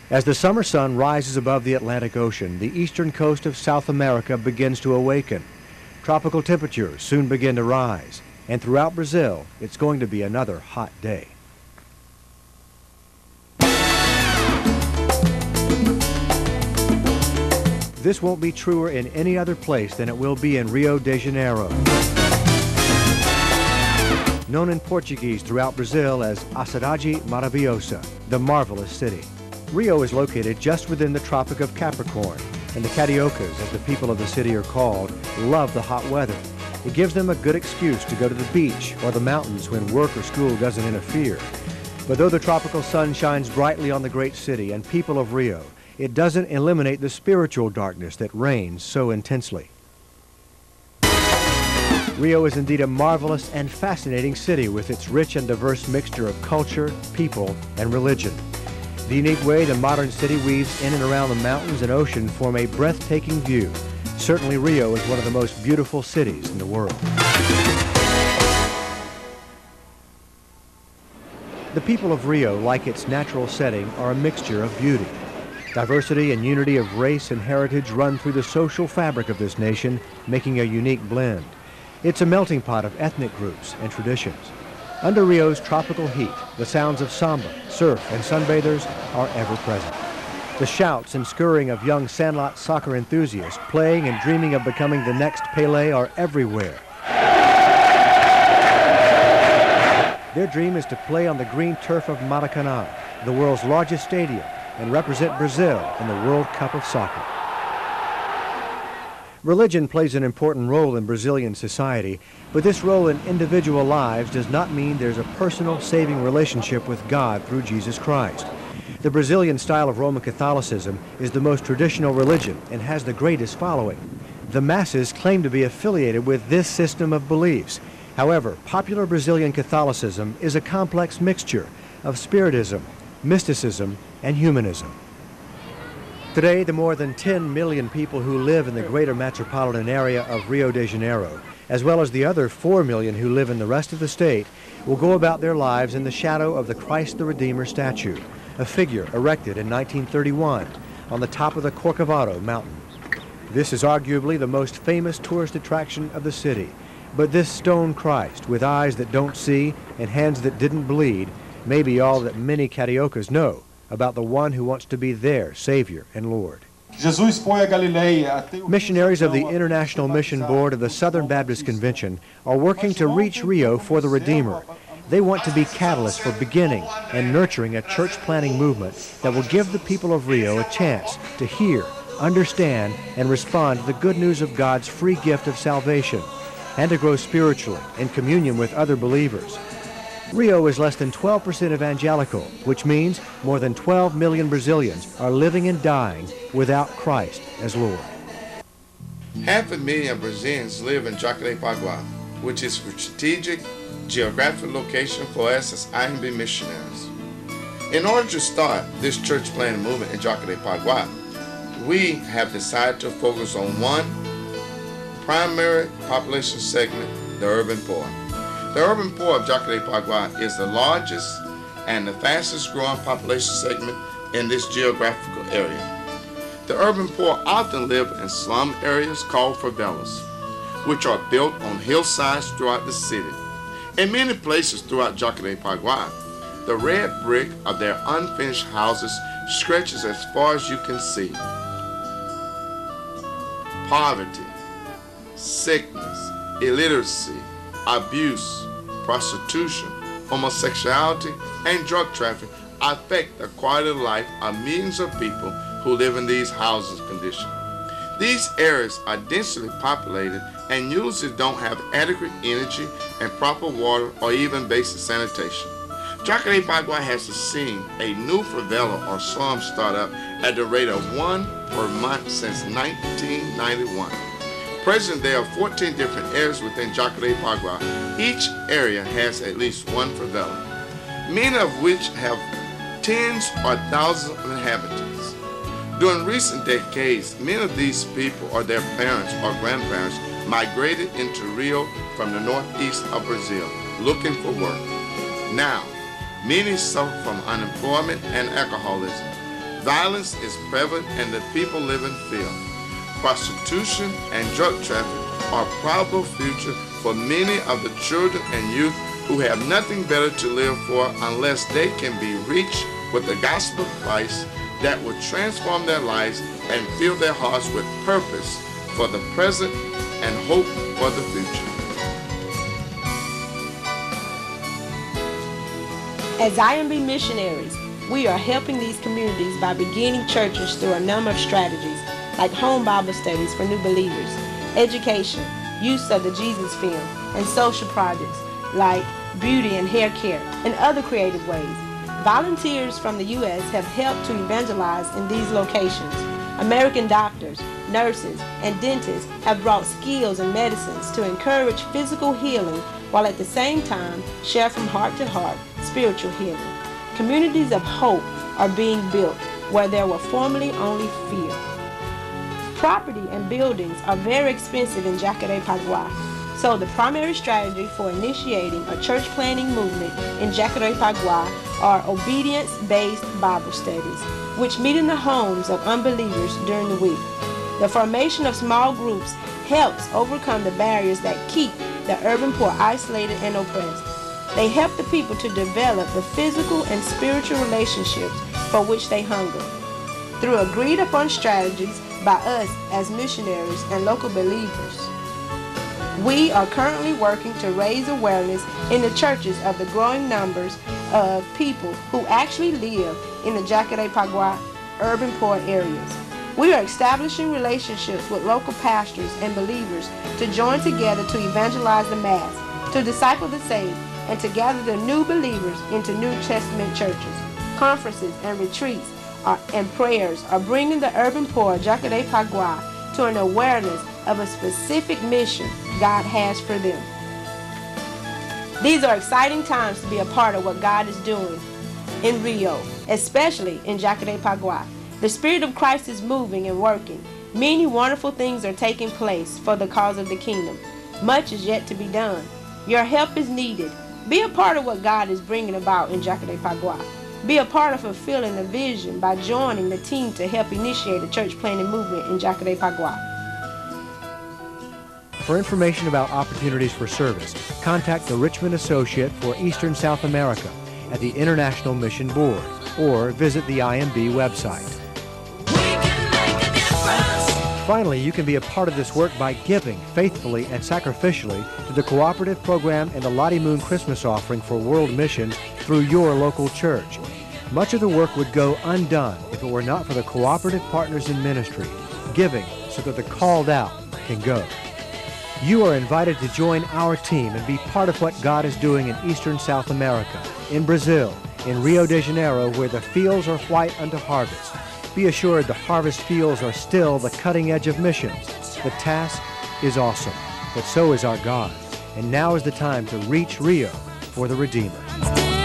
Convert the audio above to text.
As the summer sun rises above the Atlantic Ocean, the eastern coast of South America begins to awaken. Tropical temperatures soon begin to rise, and throughout Brazil, it's going to be another hot day. This won't be truer in any other place than it will be in Rio de Janeiro. Known in Portuguese throughout Brazil as A Cidade Maravilhosa, the marvelous city. Rio is located just within the Tropic of Capricorn, and the Cariocas, as the people of the city are called, love the hot weather. It gives them a good excuse to go to the beach or the mountains when work or school doesn't interfere. But though the tropical sun shines brightly on the great city and people of Rio, it doesn't eliminate the spiritual darkness that reigns so intensely. Rio is indeed a marvelous and fascinating city with its rich and diverse mixture of culture, people, and religion. The unique way the modern city weaves in and around the mountains and ocean form a breathtaking view. Certainly Rio is one of the most beautiful cities in the world. The people of Rio, like its natural setting, are a mixture of beauty. Diversity and unity of race and heritage run through the social fabric of this nation, making a unique blend. It's a melting pot of ethnic groups and traditions. Under Rio's tropical heat, the sounds of samba, surf, and sunbathers are ever present. The shouts and scurrying of young sandlot soccer enthusiasts playing and dreaming of becoming the next Pelé are everywhere. Their dream is to play on the green turf of Maracanã, the world's largest stadium, and represent Brazil in the World Cup of Soccer. Religion plays an important role in Brazilian society, but this role in individual lives does not mean there's a personal saving relationship with God through Jesus Christ. The Brazilian style of Roman Catholicism is the most traditional religion and has the greatest following. The masses claim to be affiliated with this system of beliefs. However, popular Brazilian Catholicism is a complex mixture of Spiritism, mysticism, and humanism. Today, the more than 10 million people who live in the greater metropolitan area of Rio de Janeiro, as well as the other 4 million who live in the rest of the state, will go about their lives in the shadow of the Christ the Redeemer statue, a figure erected in 1931 on the top of the Corcovado mountain. This is arguably the most famous tourist attraction of the city, but this stone Christ, with eyes that don't see and hands that didn't bleed, may be all that many Cariocas know about the one who wants to be their Savior and Lord. Missionaries of the International Mission Board of the Southern Baptist Convention are working to reach Rio for the Redeemer. They want to be catalysts for beginning and nurturing a church planting movement that will give the people of Rio a chance to hear, understand, and respond to the good news of God's free gift of salvation, and to grow spiritually in communion with other believers. Rio is less than 12% evangelical, which means more than 12 million Brazilians are living and dying without Christ as Lord. 500,000 Brazilians live in Jacarepaguá, which is a strategic geographic location for us as IMB missionaries. In order to start this church planting movement in Jacarepaguá, we have decided to focus on one primary population segment, the urban poor. The urban poor of Jacarepaguá is the largest and the fastest growing population segment in this geographical area. The urban poor often live in slum areas called favelas, which are built on hillsides throughout the city. In many places throughout Jacarepaguá, the red brick of their unfinished houses stretches as far as you can see. Poverty, sickness, illiteracy, abuse, prostitution, homosexuality, and drug trafficking affect the quality of life of millions of people who live in these housing conditions. These areas are densely populated and usually don't have adequate energy and proper water or even basic sanitation. Jacarepaguá has seen a new favela or slum start up at the rate of 1 per month since 1991. Presently, there are 14 different areas within Jacarepaguá. Each area has at least one favela, many of which have tens or thousands of inhabitants. During recent decades, many of these people or their parents or grandparents migrated into Rio from the northeast of Brazil looking for work. Now, many suffer from unemployment and alcoholism. Violence is prevalent and the people live in fear. Prostitution and drug trafficking are a probable future for many of the children and youth who have nothing better to live for unless they can be reached with the gospel of Christ that will transform their lives and fill their hearts with purpose for the present and hope for the future. As IMB missionaries, we are helping these communities by beginning churches through a number of strategies like home Bible studies for new believers, education, use of the Jesus film, and social projects like beauty and hair care, and other creative ways. Volunteers from the U.S. have helped to evangelize in these locations. American doctors, nurses, and dentists have brought skills and medicines to encourage physical healing while at the same time share from heart to heart spiritual healing. Communities of hope are being built where there were formerly only fear. Property and buildings are very expensive in Jacarepaguá, so the primary strategy for initiating a church planting movement in Jacarepaguá are obedience-based Bible studies, which meet in the homes of unbelievers during the week. The formation of small groups helps overcome the barriers that keep the urban poor isolated and oppressed. They help the people to develop the physical and spiritual relationships for which they hunger. Through agreed upon strategies by us as missionaries and local believers, we are currently working to raise awareness in the churches of the growing numbers of people who actually live in the Jacarepaguá urban poor areas. We are establishing relationships with local pastors and believers to join together to evangelize the mass, to disciple the saved, and to gather the new believers into New Testament churches. Conferences and retreats and prayers are bringing the urban poor of Jacarepaguá to an awareness of a specific mission God has for them. These are exciting times to be a part of what God is doing in Rio, especially in Jacarepaguá. The Spirit of Christ is moving and working. Many wonderful things are taking place for the cause of the kingdom. Much is yet to be done. Your help is needed. Be a part of what God is bringing about in Jacarepaguá. Be a part of fulfilling the vision by joining the team to help initiate a church planting movement in Jacarepaguá. For information about opportunities for service, contact the Richmond Associate for Eastern South America at the International Mission Board or visit the IMB website. Finally, you can be a part of this work by giving faithfully and sacrificially to the cooperative program and the Lottie Moon Christmas offering for world missions through your local church. Much of the work would go undone if it were not for the cooperative partners in ministry, giving so that the called out can go. You are invited to join our team and be part of what God is doing in Eastern South America, in Brazil, in Rio de Janeiro, where the fields are white unto harvest. Be assured the harvest fields are still the cutting edge of missions. The task is awesome, but so is our God. And now is the time to reach Rio for the Redeemer.